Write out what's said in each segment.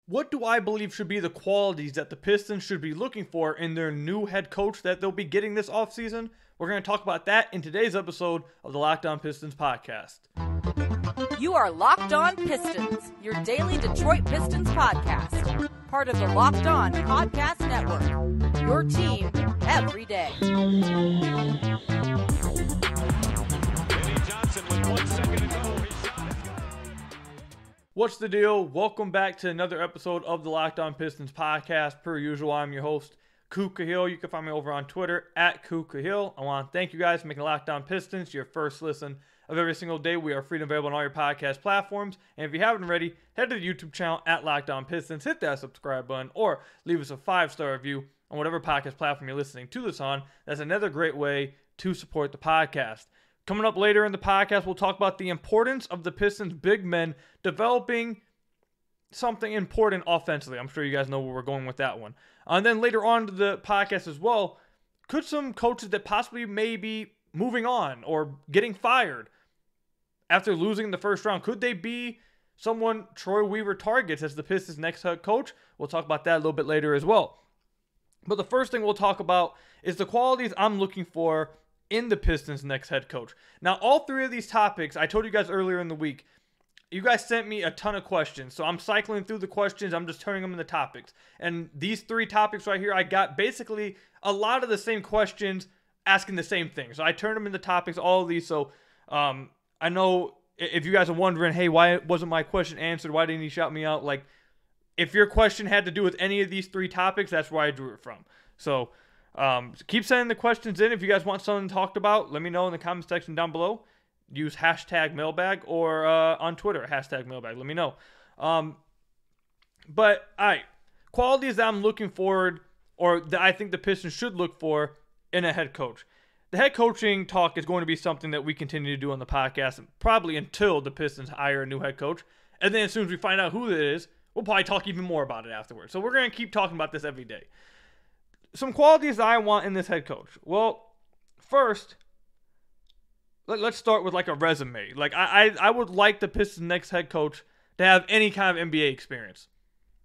What do I believe should be the qualities that the Pistons should be looking for in their new head coach that they'll be getting this offseason? We're going to talk about that in today's episode of the Locked On Pistons podcast. You are Locked On Pistons, your daily Detroit Pistons podcast. Part of the Locked On Podcast Network, your team every day. Johnson with 1 second to go. What's the deal? Welcome back to another episode of the Locked On Pistons podcast. Per usual, I'm your host, Ku Cahill. You can find me over on Twitter at Ku Cahill. I want to thank you guys for making Locked On Pistons your first listen of every single day. We are free and available on all your podcast platforms. And if you haven't already, head to the YouTube channel at Locked On Pistons. Hit that subscribe button or leave us a 5-star review on whatever podcast platform you're listening to this on. That's another great way to support the podcast. Coming up later in the podcast, we'll talk about the importance of the Pistons' big men developing something important offensively. I'm sure you guys know where we're going with that one. And then later on to the podcast as well, could some coaches that possibly may be moving on or getting fired after losing the first round, could they be someone Troy Weaver targets as the Pistons' next head coach? We'll talk about that a little bit later as well. But the first thing we'll talk about is the qualities I'm looking for in the Pistons' next head coach. Now, all three of these topics, I told you guys earlier in the week, you guys sent me a ton of questions. So I'm cycling through the questions. I'm just turning them into topics. And these three topics right here, I got basically a lot of the same questions asking the same thing. So I turned them into topics, all of these. So I know if you guys are wondering, hey, why wasn't my question answered? Why didn't he shout me out? Like, if your question had to do with any of these three topics, that's where I drew it from. So keep sending the questions in. If you guys want something talked about, let me know in the comment section down below. Use hashtag mailbag or on Twitter, hashtag mailbag. Let me know. But, all right, qualities that I'm looking forward or that I think the Pistons should look for in a head coach. The head coaching talk is going to be something that we continue to do on the podcast, probably until the Pistons hire a new head coach. And then as soon as we find out who it is, we'll probably talk even more about it afterwards. So we're going to keep talking about this every day. Some qualities that I want in this head coach. Well, first, let's start with like a resume. Like I would like the Pistons' next head coach to have any kind of NBA experience.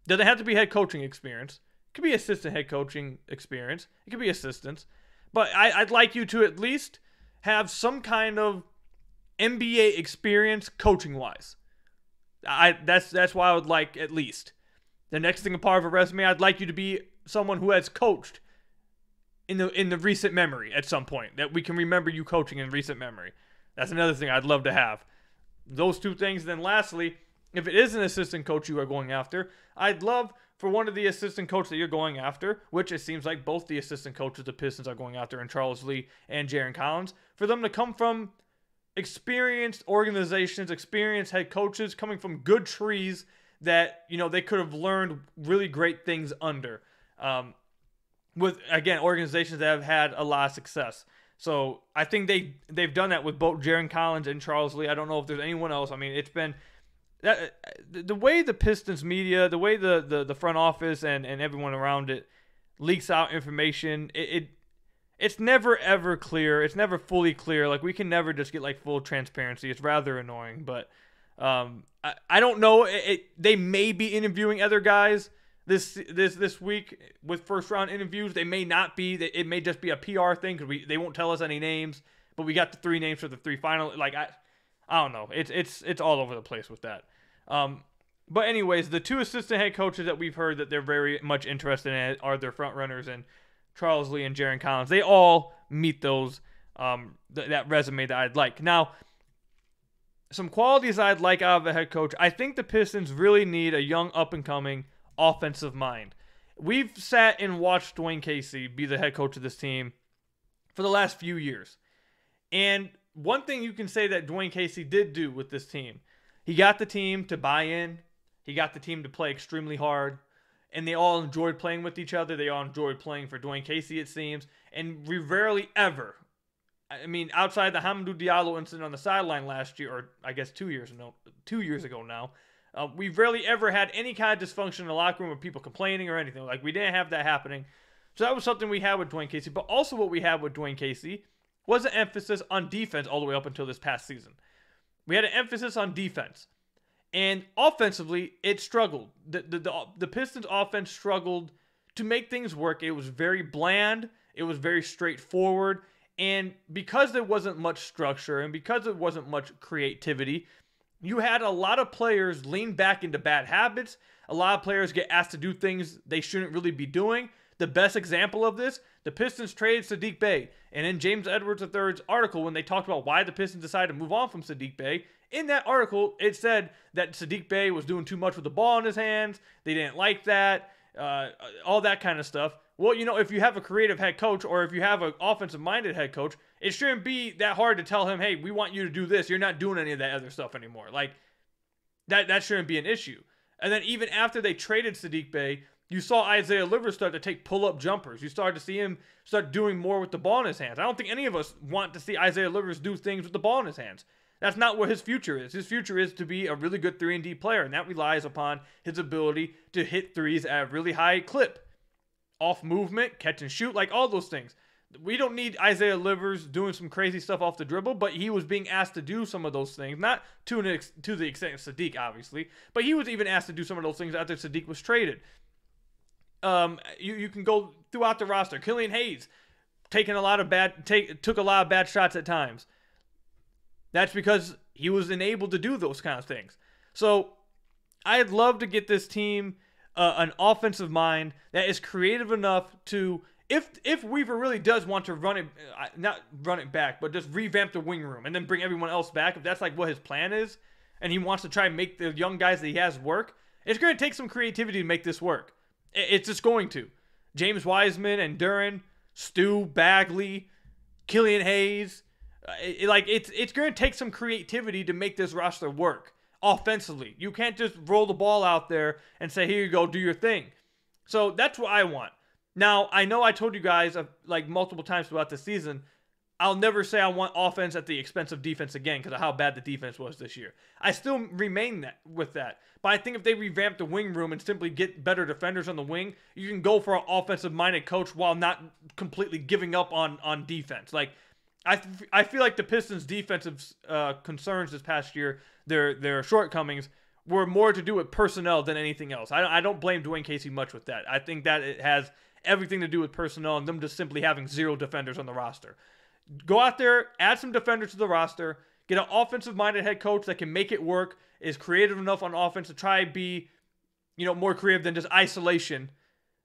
Doesn't have to be head coaching experience. It could be assistant head coaching experience. It could be assistants. But I'd like you to at least have some kind of NBA experience coaching-wise. That's why I would like at least. The next thing a part of a resume, I'd like you to be someone who has coached in the recent memory at some point, that we can remember you coaching in recent memory. That's another thing I'd love to have. Those two things. Then lastly, if it is an assistant coach you are going after, I'd love for one of the assistant coaches that you're going after, which it seems like both the assistant coaches the Pistons are going after in Charles Lee and Jaren Collins, for them to come from experienced organizations, experienced head coaches, coming from good trees that, you know, they could have learned really great things under. With, again, organizations that have had a lot of success. So I think they've done that with both Jaren Collins and Charles Lee. I don't know if there's anyone else. I mean, it's been that the way the Pistons media, the way the front office and everyone around it leaks out information, it's never ever clear. It's never fully clear. Like, we can never just get like full transparency. It's rather annoying. But I don't know. They may be interviewing other guys this week with first round interviews. They may not be. It may just be a PR thing because they won't tell us any names. But we got the 3 names for the 3 final. Like, I don't know. It's all over the place with that. But anyways, the 2 assistant head coaches that we've heard that they're very much interested in are their front runners, and Charles Lee and Jaren Collins. They all meet those that resume that I'd like. Now, some qualities I'd like out of a head coach. I think the Pistons really need a young up and coming offensive mind. We've sat and watched Dwayne Casey be the head coach of this team for the last few years. And one thing you can say that Dwayne Casey did do with this team, he got the team to buy in. He got the team to play extremely hard. And they all enjoyed playing with each other. They all enjoyed playing for Dwayne Casey, it seems. And we rarely ever, I mean, outside the Hamidou Diallo incident on the sideline last year, or I guess 2 years ago now, we've rarely ever had any kind of dysfunction in the locker room or people complaining or anything. Like, we didn't have that happening. So that was something we had with Dwayne Casey. But also what we had with Dwayne Casey was an emphasis on defense all the way up until this past season. We had an emphasis on defense. And offensively, it struggled. The Pistons offense struggled to make things work. It was very bland. It was very straightforward. And because there wasn't much structure and because there wasn't much creativity, you had a lot of players lean back into bad habits. A lot of players get asked to do things they shouldn't really be doing. The best example of this, the Pistons traded Saddiq Bey. And in James Edwards III's article, when they talked about why the Pistons decided to move on from Saddiq Bey, in that article, it said that Saddiq Bey was doing too much with the ball in his hands. They didn't like that, all that kind of stuff. Well, if you have a creative head coach or if you have an offensive-minded head coach, it shouldn't be that hard to tell him, hey, we want you to do this. You're not doing any of that other stuff anymore. Like, that shouldn't be an issue. And then even after they traded Saddiq Bey, you saw Isaiah Livers start to take pull-up jumpers. You started to see him start doing more with the ball in his hands. I don't think any of us want to see Isaiah Livers do things with the ball in his hands. That's not what his future is. His future is to be a really good 3-and-D player, and that relies upon his ability to hit threes at a really high clip. Off movement, catch and shoot, like all those things. We don't need Isaiah Livers doing some crazy stuff off the dribble, but he was being asked to do some of those things. Not to the extent of Saddiq, obviously, but he was even asked to do some of those things after Saddiq was traded. You can go throughout the roster. Killian Hayes took a lot of bad shots at times. That's because he was enabled to do those kind of things. So I'd love to get this team an offensive mind that is creative enough to, if Weaver really does want to run it, not run it back, but just revamp the wing room and then bring everyone else back, if that's like what his plan is, and he wants to try and make the young guys that he has work, it's going to take some creativity to make this work. It's just going to. James Wiseman and Duren, Stu, Bagley, Killian Hayes, it's going to take some creativity to make this roster work offensively. You can't just roll the ball out there and say, here you go, do your thing. So that's what I want. Now, I know I told you guys like multiple times throughout the season, I'll never say I want offense at the expense of defense again because of how bad the defense was this year. I still remain with that. But I think if they revamp the wing room and simply get better defenders on the wing, you can go for an offensive-minded coach while not completely giving up on defense. Like, I feel like the Pistons' defensive concerns this past year, their shortcomings, were more to do with personnel than anything else. I don't blame Dwayne Casey much with that. I think that it has everything to do with personnel and them just simply having zero defenders on the roster. Go out there, add some defenders to the roster, get an offensive-minded head coach that can make it work, is creative enough on offense to try and be, more creative than just isolation.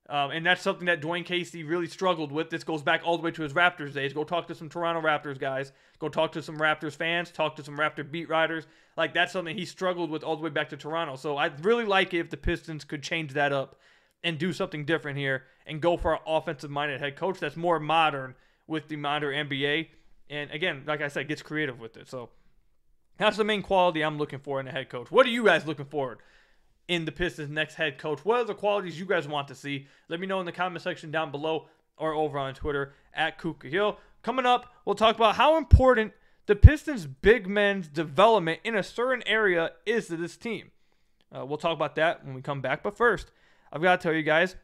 And that's something that Dwayne Casey really struggled with. This goes back all the way to his Raptors days. Go talk to some Toronto Raptors guys. Go talk to some Raptors fans. Talk to some Raptor beat writers. Like, that's something he struggled with all the way back to Toronto. So I'd really like it if the Pistons could change that up and do something different here and go for an offensive-minded head coach that's more modern with the modern NBA. And again, like I said, gets creative with it. So that's the main quality I'm looking for in a head coach. What are you guys looking for in the Pistons' next head coach? What are the qualities you guys want to see? Let me know in the comment section down below or over on Twitter at Kuka Hill. Coming up, we'll talk about how important the Pistons' big men's development in a certain area is to this team. We'll talk about that when we come back. But first, I've got to tell you guys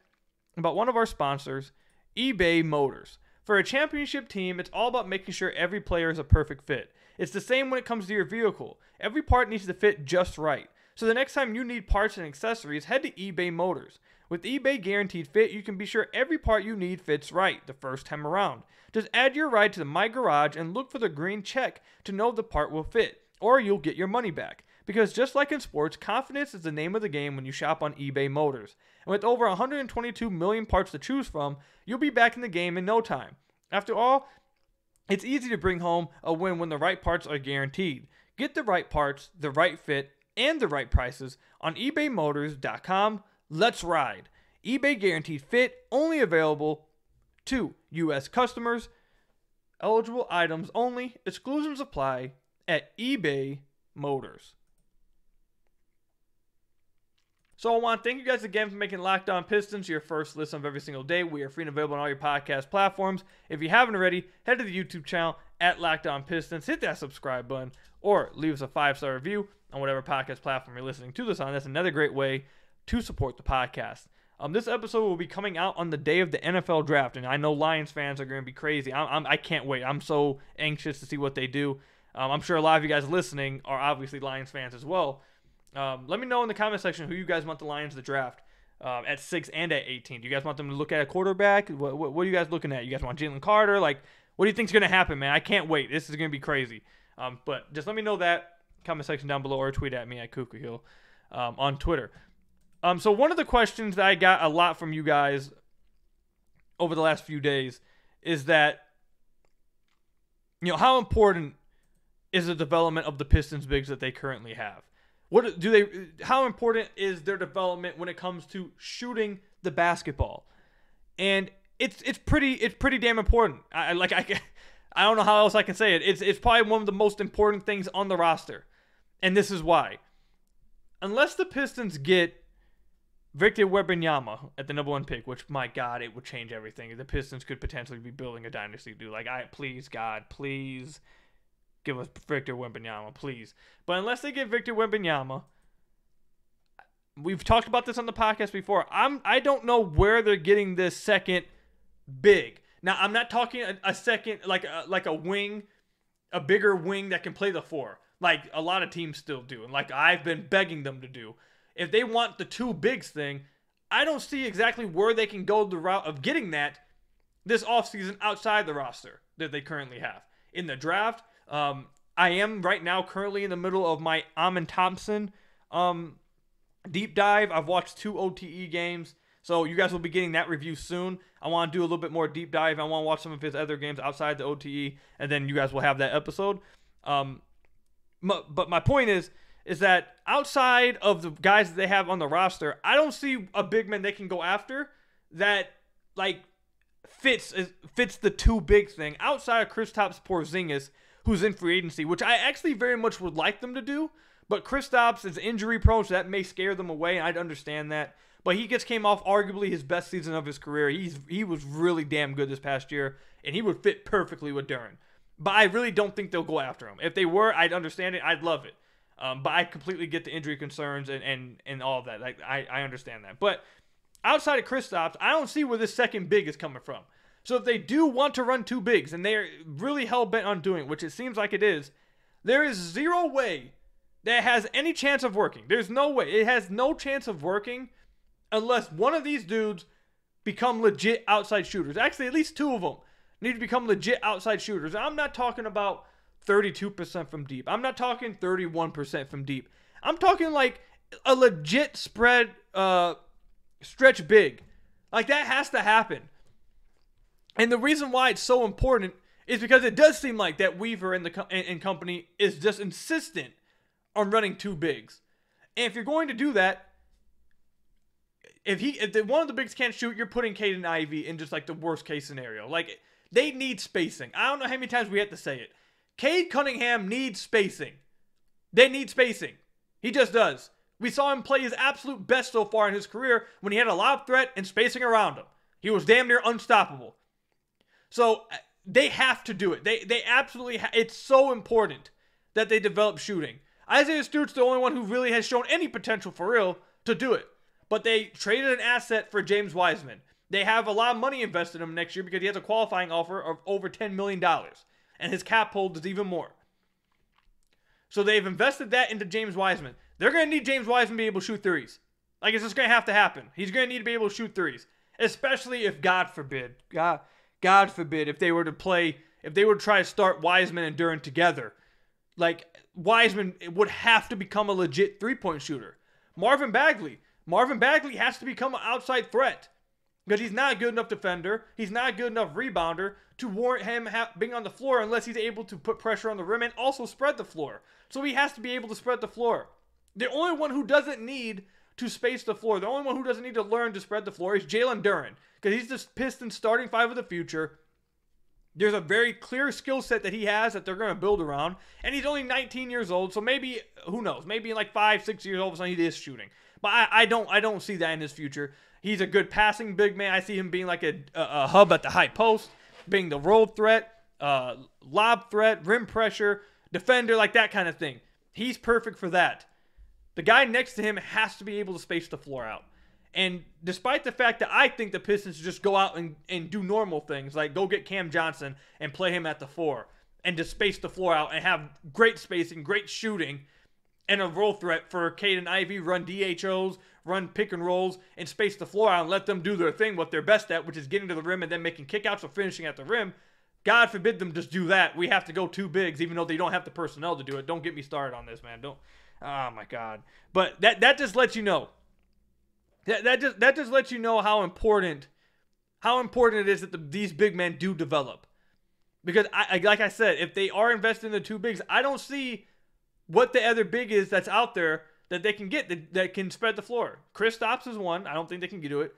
about one of our sponsors, eBay Motors. For a championship team, it's all about making sure every player is a perfect fit. It's the same when it comes to your vehicle. Every part needs to fit just right. So the next time you need parts and accessories, head to eBay Motors. With eBay Guaranteed Fit, you can be sure every part you need fits right the first time around. Just add your ride to the My Garage and look for the green check to know the part will fit, or you'll get your money back. Because just like in sports, confidence is the name of the game when you shop on eBay Motors. And with over 122 million parts to choose from, you'll be back in the game in no time. After all, it's easy to bring home a win when the right parts are guaranteed. Get the right parts, the right fit, and the right prices on ebaymotors.com. Let's ride. eBay Guaranteed Fit, only available to U.S. customers. Eligible items only. Exclusions apply at eBay Motors. So I want to thank you guys again for making Locked On Pistons your first listen of every single day. We are free and available on all your podcast platforms. If you haven't already, head to the YouTube channel at Locked On Pistons. Hit that subscribe button or leave us a 5-star review on whatever podcast platform you're listening to this on. That's another great way to support the podcast. This episode will be coming out on the day of the NFL draft, and I know Lions fans are going to be crazy. I can't wait. I'm so anxious to see what they do. I'm sure a lot of you guys listening are obviously Lions fans as well. Let me know in the comment section who you guys want the Lions to draft at 6 and at 18. Do you guys want them to look at a quarterback? What are you guys looking at? You guys want Jalen Carter? Like, what do you think's going to happen, man? I can't wait. This is going to be crazy. But just let me know that. Comment section down below or tweet at me at KukuHill on Twitter. So one of the questions that I got a lot from you guys over the last few days is that, how important is the development of the Pistons bigs that they currently have? How important is their development when it comes to shooting the basketball? And it's pretty damn important. I don't know how else I can say it. It's probably one of the most important things on the roster. And this is why. Unless the Pistons get Victor Wembanyama at the #1 pick, which, my God, it would change everything. The Pistons could potentially be building a dynasty, dude. Like, please, God, please give us Victor Wembanyama, please. But unless they get Victor Wembanyama, we've talked about this on the podcast before. I don't know where they're getting this second big. Now, I'm not talking a second, like a wing, a bigger wing that can play the 4. Like a lot of teams still do, and like I've been begging them to do. If they want the 2 bigs thing, I don't see exactly where they can go the route of getting that this offseason outside the roster that they currently have. In the draft, I am right now currently in the middle of my Amin Thompson deep dive. I've watched 2 OTE games, so you guys will be getting that review soon. I want to do a little bit more deep dive. I want to watch some of his other games outside the OTE, and then you guys will have that episode. But my point is that outside of the guys that they have on the roster, I don't see a big man they can go after that like fits the 2 big thing outside of Kristaps Porzingis, who's in free agency, which I actually very much would like them to do. But Kristaps is injury prone, so that may scare them away, and I'd understand that. But he just came off arguably his best season of his career. He was really damn good this past year, and he would fit perfectly with Duren. But I really don't think they'll go after him. If they were, I'd understand it. I'd love it. But I completely get the injury concerns and all of that. Like I understand that. But outside of Kristaps, I don't see where this second big is coming from. So if they do want to run 2 bigs, and they're really hell-bent on doing it, which it seems like it is, there is zero way that has any chance of working. There's no way. It has no chance of working unless one of these dudes become legit outside shooters. Actually, at least 2 of them need to become legit outside shooters. I'm not talking about 32% from deep. I'm not talking 31% from deep. I'm talking like a legit spread stretch big. Like that has to happen. And the reason why it's so important is because it does seem like that Weaver and company is just insistent on running 2 bigs. And if you're going to do that, if one of the bigs can't shoot, you're putting Caden Ivey in just like the worst case scenario. Like they need spacing. I don't know how many times we have to say it. Cade Cunningham needs spacing. They need spacing. He just does. We saw him play his absolute best so far in his career when he had a lob threat and spacing around him. He was damn near unstoppable. So they have to do it. They absolutely it's so important that they develop shooting. Isaiah Stewart's the only one who really has shown any potential for real to do it. But they traded an asset for James Wiseman. They have a lot of money invested in him next year because he has a qualifying offer of over $10 million. And his cap hold is even more. So they've invested that into James Wiseman. They're going to need James Wiseman to be able to shoot threes. Like, it's just going to have to happen. He's going to need to be able to shoot threes. Especially if, God forbid, if they were to try to start Wiseman and Duren together. Like, Wiseman would have to become a legit three-point shooter. Marvin Bagley has to become an outside threat. Because he's not a good enough defender. He's not a good enough rebounder to warrant him being on the floor unless he's able to put pressure on the rim and also spread the floor. So he has to be able to spread the floor. The only one who doesn't need to space the floor, the only one who doesn't need to learn to spread the floor is Jalen Duren. Because he's the Pistons starting 5 of the future. There's a very clear skill set that he has that they're going to build around. And he's only 19 years old, so maybe, who knows, maybe in like 5-6 years old, he is shooting. But I don't see that in his future. He's a good passing big man. I see him being like a hub at the high post, being the roll threat, lob threat, rim pressure, defender, like that kind of thing. He's perfect for that. The guy next to him has to be able to space the floor out. And despite the fact that I think the Pistons just go out and do normal things, like go get Cam Johnson and play him at the 4, and just space the floor out and have great spacing, great shooting, and a roll threat for Caden Ivey, run DHOs, run pick and rolls, and space the floor out and let them do their thing, what they're best at, which is getting to the rim and then making kickouts or finishing at the rim. God forbid them just do that. We have to go 2 bigs, even though they don't have the personnel to do it. Don't get me started on this, man. Don't. Oh my God. But that just lets you know. That just lets you know how important it is that these big men do develop. Because like I said, if they are invested in the 2 bigs, I don't see what the other big is that's out there that they can get that can spread the floor. Kristaps is one. I don't think they can do it.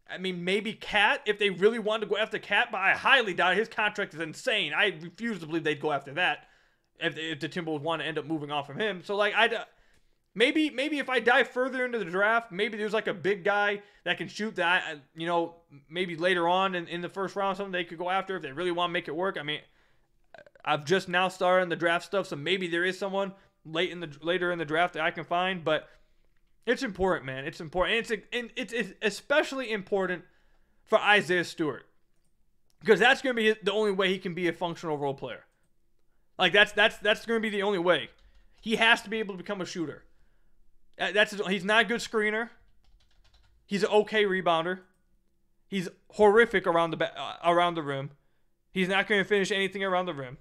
I mean, maybe Cat, if they really wanted to go after Cat, but I highly doubt it. His contract is insane. I refuse to believe they'd go after that if the Timberwolves want to end up moving on from him. So, like, maybe if I dive further into the draft, maybe there's like a big guy that can shoot that, maybe later on in the first round, something they could go after if they really want to make it work. I mean, I've just now started the draft stuff, so maybe there is someone later in the draft that I can find, but it's important, man. It's important. It's especially important for Isaiah Stewart, because that's going to be the only way he can be a functional role player. Like that's going to be the only way. He has to be able to become a shooter. He's not a good screener. He's an okay rebounder. He's horrific around the rim. He's not going to finish anything around the rim.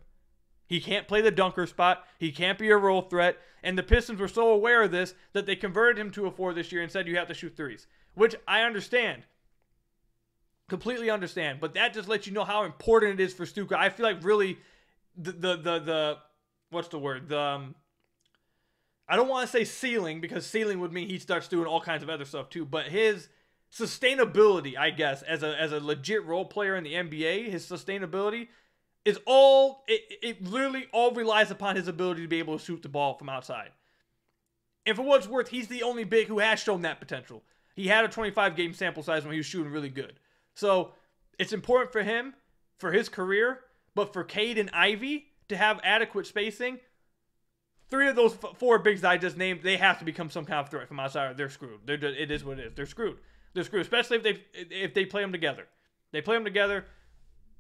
He can't play the dunker spot. He can't be a roll threat. And the Pistons were so aware of this that they converted him to a 4 this year and said you have to shoot threes, which I understand. Completely understand. But that just lets you know how important it is for Stuka. I feel like really the what's the word? I don't want to say ceiling, because ceiling would mean he starts doing all kinds of other stuff too, but his sustainability, I guess, as a legit role player in the NBA, his sustainability is it literally all relies upon his ability to be able to shoot the ball from outside. And for what it's worth, he's the only big who has shown that potential. He had a 25-game sample size when he was shooting really good. So it's important for him, for his career, but for Cade and Ivy to have adequate spacing. 3 of those 4 bigs that I just named, they have to become some kind of threat from outside, or they're screwed. It is what it is. They're screwed. They're screwed, especially if they play them together. They play them together,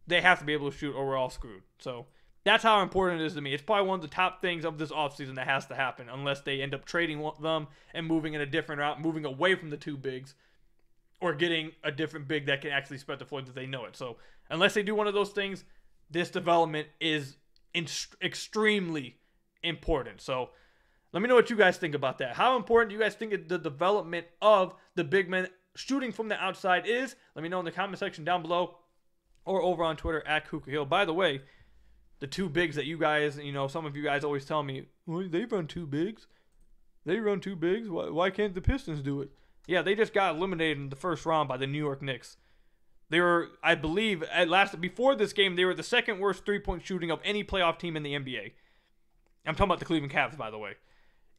they have to be able to shoot, or we're all screwed. So that's how important it is to me. It's probably one of the top things of this offseason that has to happen, unless they end up trading them and moving in a different route, moving away from the 2 bigs, or getting a different big that can actually spread the floor that they know it. So unless they do one of those things, this development is extremely important. So let me know what you guys think about that. How important do you guys think the development of the big men shooting from the outside is? Let me know in the comment section down below, or over on Twitter at Kuka Hill. By the way, the 2 bigs that you guys, some of you guys always tell me, well, they run 2 bigs. They run 2 bigs. Why can't the Pistons do it? Yeah, they just got eliminated in the first round by the New York Knicks. They were, I believe, before this game, they were the 2nd worst 3-point shooting of any playoff team in the NBA. I'm talking about the Cleveland Cavs, by the way.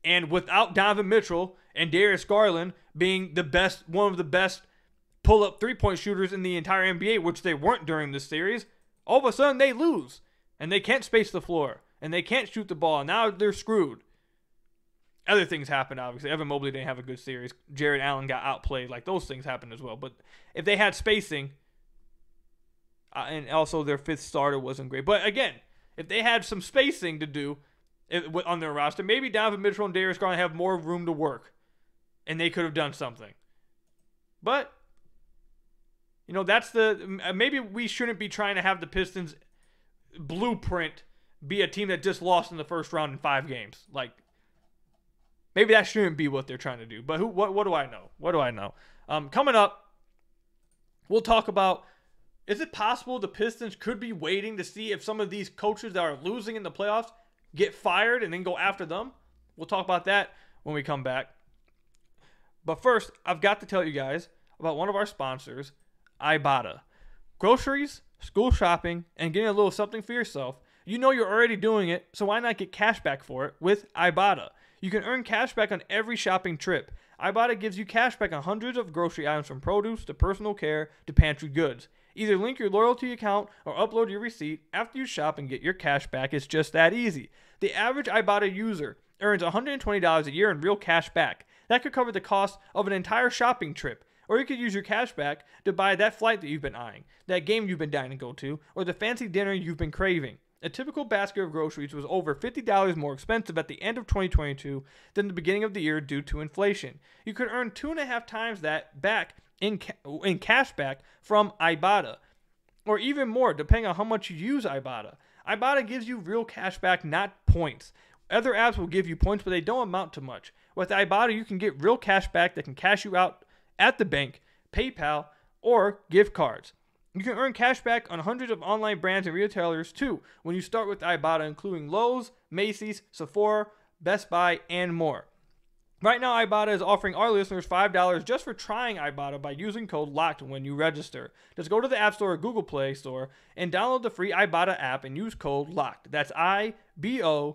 And without Donovan Mitchell and Darius Garland being one of the best pull-up 3-point shooters in the entire NBA, which they weren't during this series, all of a sudden they lose. And they can't space the floor. And they can't shoot the ball. And now they're screwed. Other things happened, obviously. Evan Mobley didn't have a good series. Jared Allen got outplayed. Like, those things happened as well. But if they had spacing, and also their 5th starter wasn't great. But again, if they had some spacing to do on their roster, maybe Donovan Mitchell and Darius Garland have more room to work. And they could have done something. But that's maybe we shouldn't be trying to have the Pistons blueprint be a team that just lost in the first round in 5 games. Like, maybe that shouldn't be what they're trying to do. But what do I know? What do I know? Coming up, we'll talk about, is it possible the Pistons could be waiting to see if some of these coaches that are losing in the playoffs get fired and then go after them? We'll talk about that when we come back. But first, I've got to tell you guys about one of our sponsors, Ibotta. Groceries, school shopping, and getting a little something for yourself. You know you're already doing it, so why not get cash back for it with Ibotta? You can earn cash back on every shopping trip. Ibotta gives you cash back on hundreds of grocery items, from produce to personal care to pantry goods. Either link your loyalty account or upload your receipt after you shop and get your cash back. It's just that easy. The average Ibotta user earns $120 a year in real cash back. That could cover the cost of an entire shopping trip. Or you could use your cash back to buy that flight that you've been eyeing, that game you've been dying to go to, or the fancy dinner you've been craving. A typical basket of groceries was over $50 more expensive at the end of 2022 than the beginning of the year due to inflation. You could earn 2.5 times that back in cash back from Ibotta, or even more depending on how much you use Ibotta. Ibotta gives you real cash back, not points. Other apps will give you points, but they don't amount to much. With Ibotta, you can get real cash back that can cash you out at the bank, PayPal, or gift cards. You can earn cash back on hundreds of online brands and retailers too when you start with Ibotta, including Lowe's, Macy's, Sephora, Best Buy, and more. Right now, Ibotta is offering our listeners $5 just for trying Ibotta by using code LOCKED when you register. Just go to the App Store or Google Play Store and download the free Ibotta app and use code LOCKED. That's IBOTTA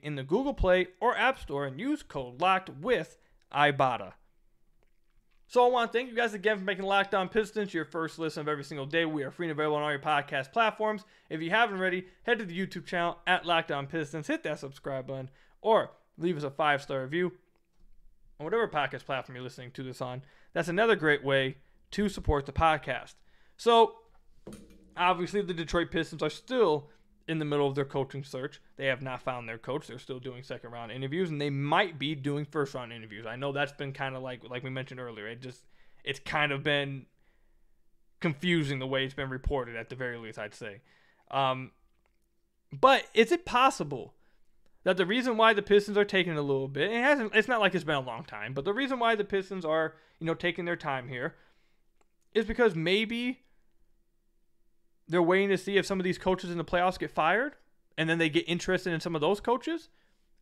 in the Google Play or App Store and use code LOCKED with Ibotta. So I want to thank you guys again for making Locked On Pistons your first listen of every single day. We are free and available on all your podcast platforms. If you haven't already, head to the YouTube channel at Locked On Pistons, hit that subscribe button, or leave us a 5-star review on whatever podcast platform you're listening to this on. That's another great way to support the podcast. So, obviously, the Detroit Pistons are still in the middle of their coaching search. They have not found their coach. They're still doing second-round interviews, and they might be doing first-round interviews. I know that's been kind of like we mentioned earlier. It's kind of been confusing the way it's been reported, at the very least, I'd say. But is it possible that the reason why the Pistons are taking a little bit, it's not like it's been a long time, but the reason why the Pistons are, taking their time here is because maybe they're waiting to see if some of these coaches in the playoffs get fired, and then they get interested in some of those coaches?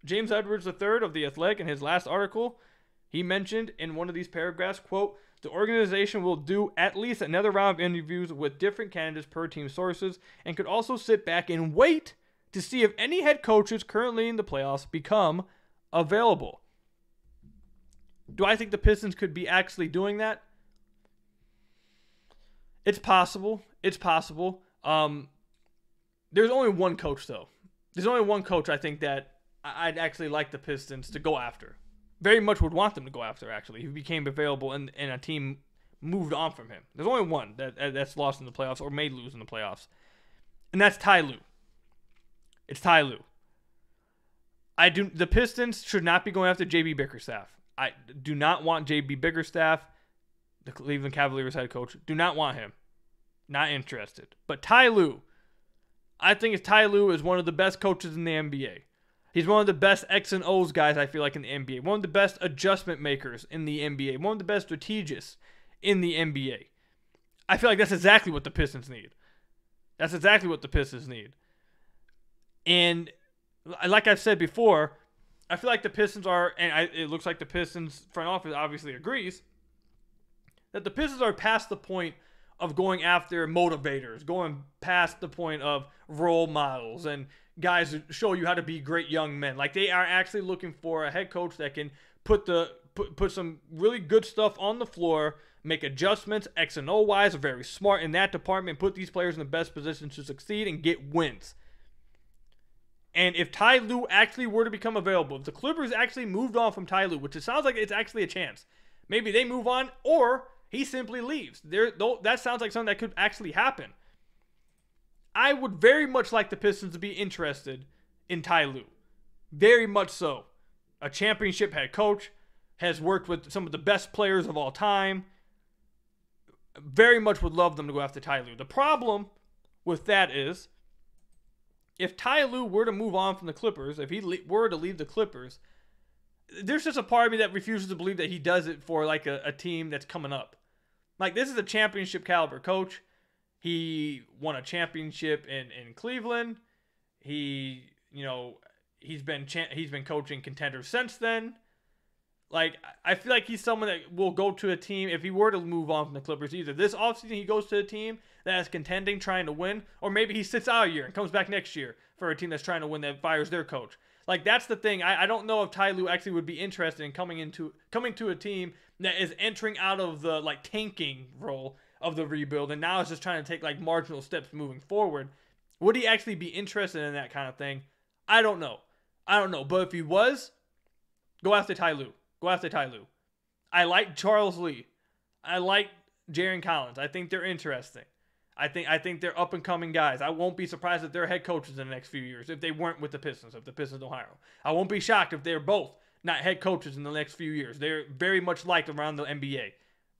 James Edwards III of The Athletic, in his last article, he mentioned in one of these paragraphs, quote, "The organization will do at least another round of interviews with different candidates per team sources and could also sit back and wait to see if any head coaches currently in the playoffs become available." Do I think the Pistons could be actually doing that? It's possible. It's possible. There's only one coach, though. There's only one coach I think that I'd actually like the Pistons to go after. Very much would want them to go after, actually. He became available and a team moved on from him. There's only one that's lost in the playoffs or may lose in the playoffs. And that's Ty Lue. It's Ty Lue. The Pistons should not be going after J.B. Bickerstaff. I do not want J.B. Bickerstaff, the Cleveland Cavaliers head coach. Do not want him. Not interested. But Ty Lue, I think Ty Lue is one of the best coaches in the NBA. He's one of the best X and O's guys, I feel like, in the NBA. One of the best adjustment makers in the NBA. One of the best strategists in the NBA. I feel like that's exactly what the Pistons need. That's exactly what the Pistons need. And like I've said before, I feel like the Pistons are, and it looks like the Pistons front office obviously agrees, that the Pistons are past the point of going after motivators, going past the point of role models and guys who show you how to be great young men. Like, they are actually looking for a head coach that can put some really good stuff on the floor, make adjustments, X and O wise, are very smart in that department, put these players in the best position to succeed and get wins. And if Ty Lue actually were to become available, if the Clippers actually moved on from Ty Lue, which it sounds like it's actually a chance, maybe they move on or he simply leaves. That sounds like something that could actually happen. I would very much like the Pistons to be interested in Ty Lue. Very much so. A championship head coach, has worked with some of the best players of all time. Very much would love them to go after Ty Lue. The problem with that is, if Ty Lue were to move on from the Clippers, if he were to leave the Clippers, there's just a part of me that refuses to believe that he does it for like a team that's coming up. Like, this is a championship caliber coach. He won a championship in Cleveland. He's been coaching contenders since then. Like, I feel like he's someone that will go to a team, if he were to move on from the Clippers, either this offseason he goes to a team that is contending, trying to win, or maybe he sits out a year and comes back next year for a team that's trying to win that fires their coach. Like, that's the thing. I don't know if Ty Lue actually would be interested in coming to a team that is entering out of the, like, tanking role of the rebuild and now is just trying to take, like, marginal steps moving forward. Would he actually be interested in that kind of thing? I don't know. But if he was, go after Ty Lue. I like Charles Lee. I like Jaren Collins. I think they're interesting. I think they're up and coming guys. I won't be surprised if they're head coaches in the next few years if they weren't with the Pistons, if the Pistons don't hire them. I won't be shocked if they're both not head coaches in the next few years. They're very much liked around the NBA.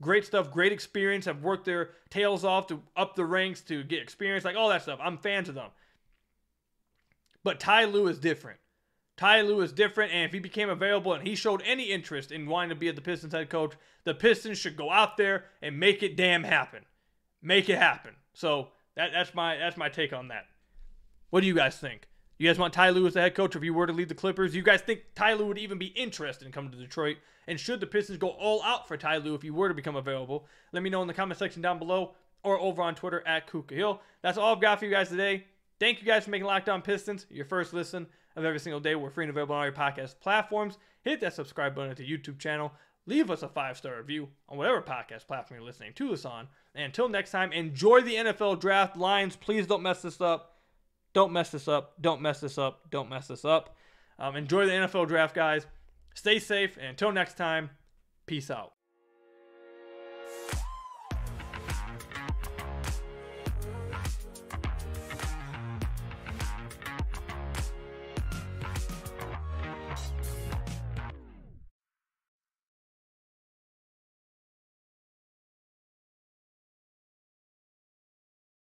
Great stuff, great experience, have worked their tails off to up the ranks to get experience, like all that stuff. I'm fans of them. But Ty Lue is different. Ty Lue is different, and if he became available and he showed any interest in wanting to be the Pistons head coach, the Pistons should go out there and make it damn happen. Make it happen. So that's my take on that. What do you guys think? You guys want Ty Lue as the head coach if you were to leave the Clippers? Do you guys think Ty Lue would even be interested in coming to Detroit? And should the Pistons go all out for Ty Lue if he were to become available? Let me know in the comment section down below or over on Twitter at Kuka Hill. That's all I've got for you guys today. Thank you guys for making Locked On Pistons your first listen of every single day. We're free and available on all your podcast platforms. Hit that subscribe button to the YouTube channel. Leave us a 5-star review on whatever podcast platform you're listening to us on. And until next time, enjoy the NFL draft. Lions, please don't mess this up. Don't mess this up. Don't mess this up. Don't mess this up. Enjoy the NFL draft, guys. Stay safe. And until next time, peace out.